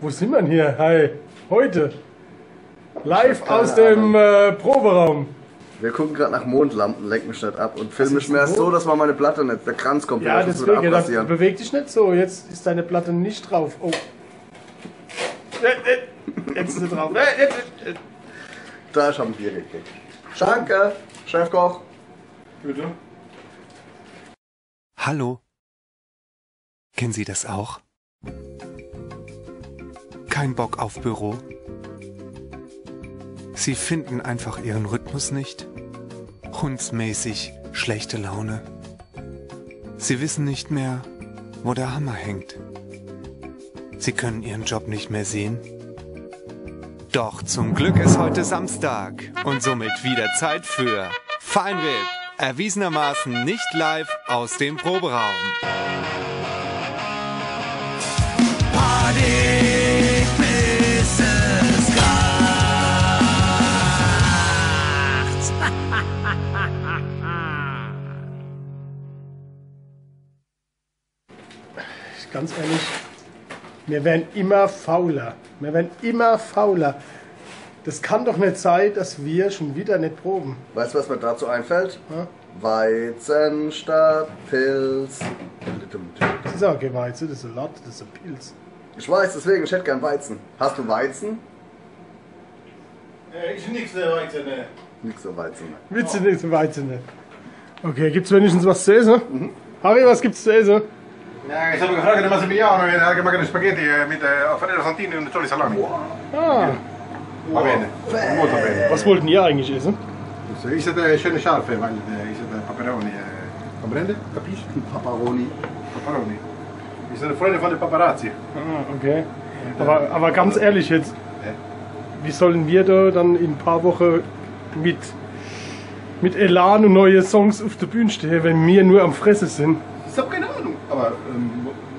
Wo sind wir denn hier? Hi. Heute. Live aus dem Proberaum. Wir gucken gerade nach Mondlampen, lenk mich nicht ab und film mich mehr so, dass man meine Platte nicht, der Kranz kommt. Ja, deswegen, dann beweg dich nicht so. Jetzt ist deine Platte nicht drauf. Oh. Jetzt ist sie drauf. Da, ich habe ein Bier gekriegt. Danke, Chefkoch. Bitte. Hallo. Kennen Sie das auch? Kein Bock auf Büro? Sie finden einfach Ihren Rhythmus nicht? Hundsmäßig schlechte Laune? Sie wissen nicht mehr, wo der Hammer hängt? Sie können Ihren Job nicht mehr sehen? Doch zum Glück ist heute Samstag und somit wieder Zeit für Feinripp, erwiesenermaßen nicht live aus dem Proberaum. Party bis es kracht. Ganz ehrlich, wir werden immer fauler. Wir werden immer fauler. Das kann doch nicht sein, dass wir schon wieder nicht proben. Weißt du, was mir dazu einfällt? Ja? Weizen statt Pilz. Das ist auch kein Weizen, das ist ein Latt, das ist ein Pilz. Ich weiß, deswegen, ich hätte gern Weizen. Hast du Weizen? Ich nix der Weizen, ne. Nix so Weizen. Willst du nicht so Weizen nicht? Okay, gibt's wenigstens was zu essen? Mhm. Harry, was gibt's zu essen? Ja, ich habe gefragt, de Massimiliano e ha gemacht eine Spaghetti mit Alfredo Santini und Choli Salami. Ah, Va bene, molto bene. was wollten ihr eigentlich essen? Ich hätte schöne Scharfe, weil ich hätte Paperoni. Comprende? Capisci? Paparoni. Paperoni. Ich bin Freunde von den Paparazzi. Ah, okay. Aber ganz ehrlich jetzt, wie sollen wir da dann in ein paar Wochen mit Elan und neue Songs auf der Bühne stehen, wenn wir nur am Fressen sind? Ich habe keine Ahnung. Aber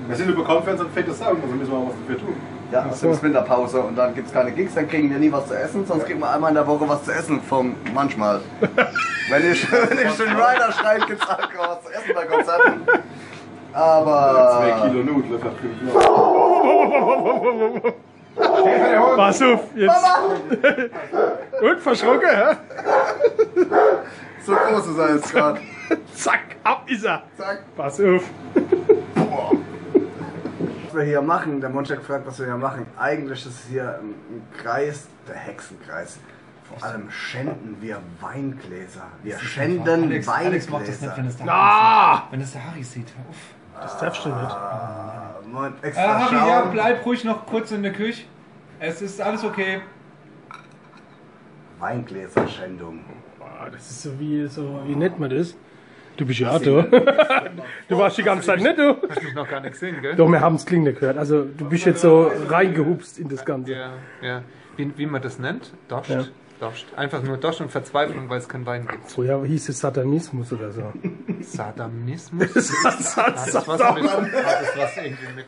wir sind über Konferenz und fettes Sagen, also müssen wir auch was dafür tun. Ja, also ist Winterpause und dann gibt es keine Gigs, dann kriegen wir nie was zu essen, sonst kriegen wir einmal in der Woche was zu essen vom manchmal. wenn ich den Rider schreibe, gibt es auch was zu essen bei Konzerten. Aber... 2 Kilo Nudeln für 5 Euro. Pass auf, jetzt. Und verschrocken, hä? So groß ist er jetzt gerade. Zack, ab ist er. Zack. Pass auf. Was wir hier machen, der Monchak fragt, was wir hier machen. Eigentlich ist es hier ein Kreis, der Hexenkreis. Vor allem schänden wir Weingläser. Wir schänden Alex Weingläser. macht das nicht, wenn es der wenn es der Harry sieht. Hör auf. Das darfst du nicht. Moment, extra Harry, ja, Schaum. bleib ruhig noch kurz in der Küche. Es ist alles okay. Weingläserschändung. Boah, das ist so wie nennt man das? Du bist ja du. Du warst die ganze Zeit nicht, du. Hast mich noch gar nicht gesehen, gell? Doch, wir haben es klingen gehört. Also du bist jetzt so reingehupst in das Ganze. Ja, ja. Wie man das nennt? Dorscht. Ja. Dorscht. Einfach nur Dorscht und Verzweiflung, weil es keinen Wein gibt. Früher hieß es Satanismus oder so. Satanismus? Satan. Hat das was irgendwie mit...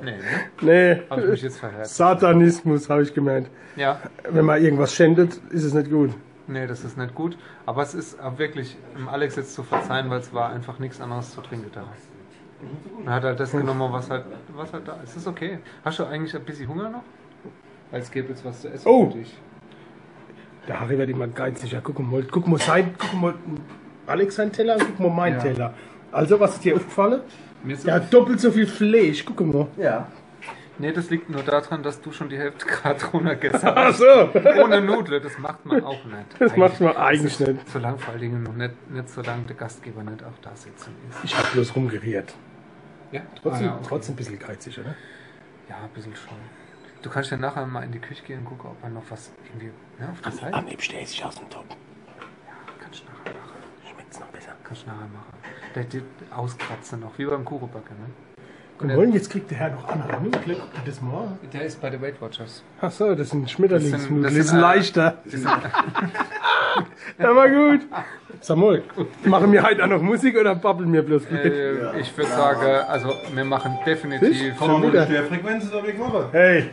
Nee, ne? Nee, Hab ich mich jetzt verhört. Satanismus habe ich gemeint. Ja. Wenn man irgendwas schändet, ist es nicht gut. Nee, das ist nicht gut. Aber es ist auch wirklich, Alex jetzt zu verzeihen, weil es war einfach nichts anderes zu trinken da. Er hat halt das genommen, was halt da ist. Es ist okay. Hast du eigentlich ein bisschen Hunger noch? Weil es gäbe jetzt was zu essen Oh. für dich. Der Harry wird immer geizlicher. Guck mal Alex sein Teller und guck mal mein Teller. Also, was ist dir aufgefallen? Mir ist Der hat doppelt so viel Fleisch. Guck mal. Ja. Nee, das liegt nur daran, dass du schon die Hälfte gerade runtergegessen Ach hast. so. Ohne Nudel, das macht man auch nicht. Das macht man eigentlich ist nicht. So lang vor allen Dingen noch nicht solange der Gastgeber nicht auch da sitzen ist. Ich habe bloß rumgeriert. Ja, Trotzdem, okay. trotzdem ein bisschen geizig, oder? Ja, ein bisschen schon. Du kannst ja nachher mal in die Küche gehen und gucken, ob man noch was irgendwie auf der Seite... Anhieb stehe ich aus dem Topf. Kannst du nachher machen. Schmeckt's noch besser. Kannst du nachher machen. Die auskratzen noch, wie beim Kuchenbacken, ne? Und wollen, jetzt kriegt der Herr noch andere Nudeln. Guck dir das mal an. Der ist bei den Weight Watchers. Ach so, das sind Schmetterlingsnudeln. Das Die sind, sind leichter. Ja, war gut. Sag mal, machen wir heute auch noch Musik oder babbeln wir bloß? Ich würde sagen, also wir machen definitiv... Schon wieder. Der Frequenz ist aber gemacht. Hey,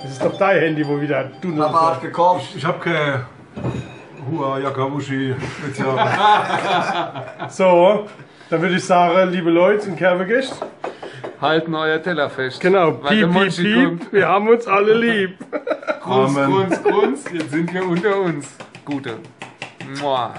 das ist doch dein Handy, wo wieder du noch. Papa hat gekocht. Ich habe keine Hua Yakabushi Spezial. So, dann würde ich sagen, liebe Leute und Kervegäste, Halten euer Teller fest. Genau, weil der piep, Monchi piep, kommt. piep, wir haben uns alle lieb. Grunz, Amen. grunz, grunz, jetzt sind wir unter uns. Gute. Mua.